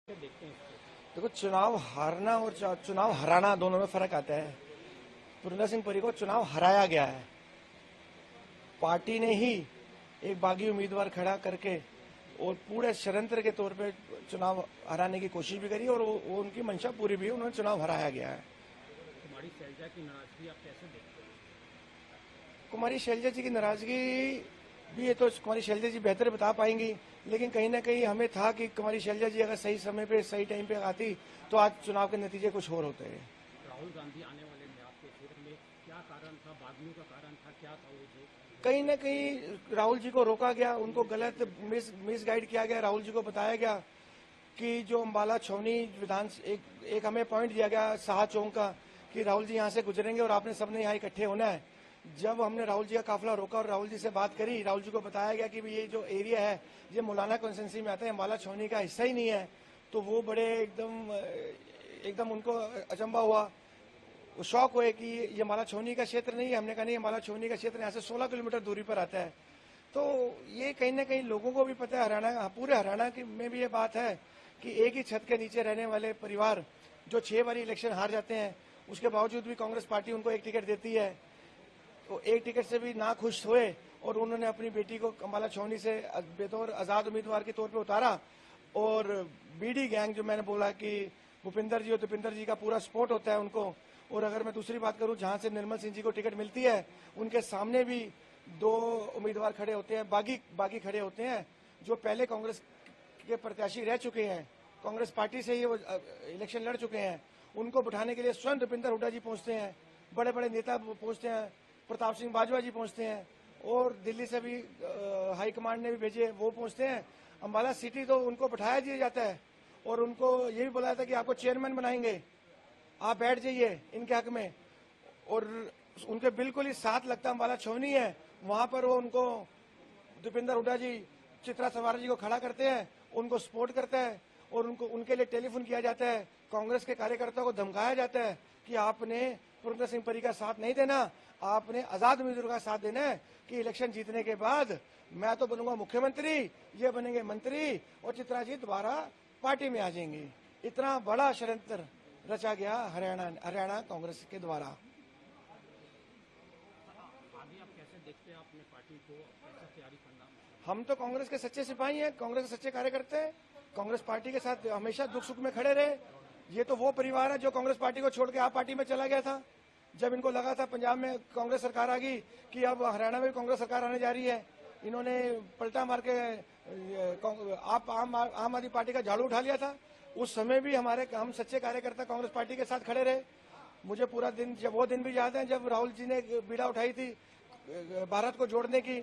देखते हैं इसको। देखो, चुनाव हारना और चुनाव हराना दोनों में फर्क आता है। पुरिंदर सिंह परी को चुनाव हराया गया है। पार्टी ने ही एक बागी उम्मीदवार खड़ा करके और पूरे षड्यंत्र के तौर पे चुनाव हराने की कोशिश भी करी और वो उनकी मंशा पूरी भी है। उन्होंने चुनाव हराया गया है। कुमारी शैलजा की नाराजगी आप कैसे देखते हैं? कुमारी शैलजा जी की नाराजगी भी ये तो कुमारी शैलजा जी बेहतर बता पाएंगी, लेकिन कहीं ना कहीं हमें था कि कुमारी शैलजा जी अगर सही समय पे सही टाइम पे आती तो आज चुनाव के नतीजे कुछ और होते हैं। राहुल गांधी आने वाले थे आपके क्षेत्र में, क्या कारण था? बागियों का कारण था, क्या था वो जो कहीं न कहीं राहुल जी को रोका गया, उनको गलत मिस गाइड किया गया। राहुल जी को बताया गया कि जो अम्बाला छावनी एक हमें पॉइंट दिया गया साहा चौक का कि राहुल जी यहाँ से गुजरेंगे और आपने सबने यहाँ इकट्ठे होना है। जब हमने राहुल जी का काफिला रोका और राहुल जी से बात करी, राहुल जी को बताया गया कि ये जो एरिया है ये मौलाना कॉन्स्टिट्यूंसी में आता है, अम्बाला छावनी का हिस्सा ही नहीं है। तो वो बड़े एकदम उनको अचंबा हुआ, वो शौक हुए कि ये अम्बाला छावनी का क्षेत्र नहीं है। हमने कहा नहीं, अम्बाला छावनी का क्षेत्र यहाँ से 16 किलोमीटर दूरी पर आता है। तो ये कहीं ना कहीं लोगों को भी पता है, हरियाणा, पूरे हरियाणा में भी ये बात है कि एक ही छत के नीचे रहने वाले परिवार जो 6 बारी इलेक्शन हार जाते हैं, उसके बावजूद भी कांग्रेस पार्टी उनको एक टिकट देती है। तो एक टिकट से भी ना खुश हुए और उन्होंने अपनी बेटी को अम्बाला छावनी से बेतौर आजाद उम्मीदवार के तौर पर उतारा। और बीडी गैंग, जो मैंने बोला कि भूपिंदर जी और दीपिंदर जी का पूरा सपोर्ट होता है उनको। और अगर मैं दूसरी बात करूं, जहां से निर्मल सिंह जी को टिकट मिलती है, उनके सामने भी 2 उम्मीदवार खड़े होते हैं, बागी खड़े होते हैं, जो पहले कांग्रेस के प्रत्याशी रह चुके हैं, कांग्रेस पार्टी से ही वो इलेक्शन लड़ चुके हैं। उनको बिठाने के लिए स्वयं दीपिंदर हुड्डा जी पहुंचते हैं, बड़े बड़े नेता पहुंचते हैं, प्रताप सिंह बाजवा जी पहुंचते हैं, और दिल्ली से भी हाईकमांड ने भी भेजे, वो पहुंचते हैं। अम्बाला सिटी तो उनको बिठाया दिया जाता है और उनको ये भी बोला था कि आपको चेयरमैन बनाएंगे, आप बैठ जाइए इनके हक में। और उनके बिल्कुल ही साथ लगता अम्बाला छावनी है, वहां पर वो उनको दीपिंदर हुड्डा जी, चित्रा सवारा जी को खड़ा करते हैं, उनको सपोर्ट करता है और उनके लिए टेलीफोन किया जाता है। कांग्रेस के कार्यकर्ताओं को धमकाया जाता है कि आपने पुरिंदर सिंह परी का साथ नहीं देना, आपने आजाद उम्मीदवार का साथ देना है कि इलेक्शन जीतने के बाद मैं तो बनूंगा मुख्यमंत्री, ये बनेंगे मंत्री और चित्रा जी दोबारा पार्टी में आ जाएंगी। इतना बड़ा षड्यंत्र रचा गया हरियाणा कांग्रेस के द्वारा। आगे आप कैसे देखते हैं अपने पार्टी को, कैसे तैयारी करना? हम तो कांग्रेस के सच्चे सिपाही हैं, कांग्रेस के सच्चे कार्यकर्ता हैं, कांग्रेस पार्टी के साथ हमेशा दुख सुख में खड़े रहे। ये तो वो परिवार है जो कांग्रेस पार्टी को छोड़ के आप पार्टी में चला गया था। जब इनको लगा था पंजाब में कांग्रेस सरकार आ गई कि अब हरियाणा में भी कांग्रेस सरकार आने जा रही है, इन्होंने पलटा मार के आप आम आदमी पार्टी का झाड़ू उठा लिया था। उस समय भी हम सच्चे कार्यकर्ता कांग्रेस पार्टी के साथ खड़े रहे। मुझे पूरा दिन, जब वो दिन भी याद है जब राहुल जी ने बीड़ा उठाई थी भारत को जोड़ने की,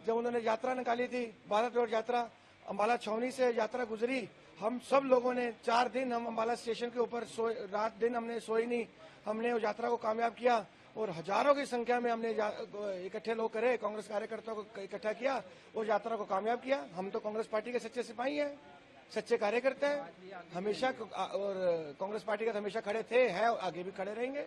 जब उन्होंने यात्रा निकाली थी, भारत जोड़ यात्रा, अम्बाला छावनी से यात्रा गुजरी। हम सब लोगों ने 4 दिन हम अम्बाला स्टेशन के ऊपर रात दिन हमने सोई नहीं, हमने उस यात्रा को कामयाब किया और हजारों की संख्या में हमने इकट्ठे लोग करे, कांग्रेस कार्यकर्ताओं को इकट्ठा किया और यात्रा को कामयाब किया। हम तो कांग्रेस पार्टी के सच्चे सिपाही हैं, सच्चे कार्यकर्ता हैं हमेशा, और कांग्रेस पार्टी के हमेशा खड़े थे, हैं और आगे भी खड़े रहेंगे।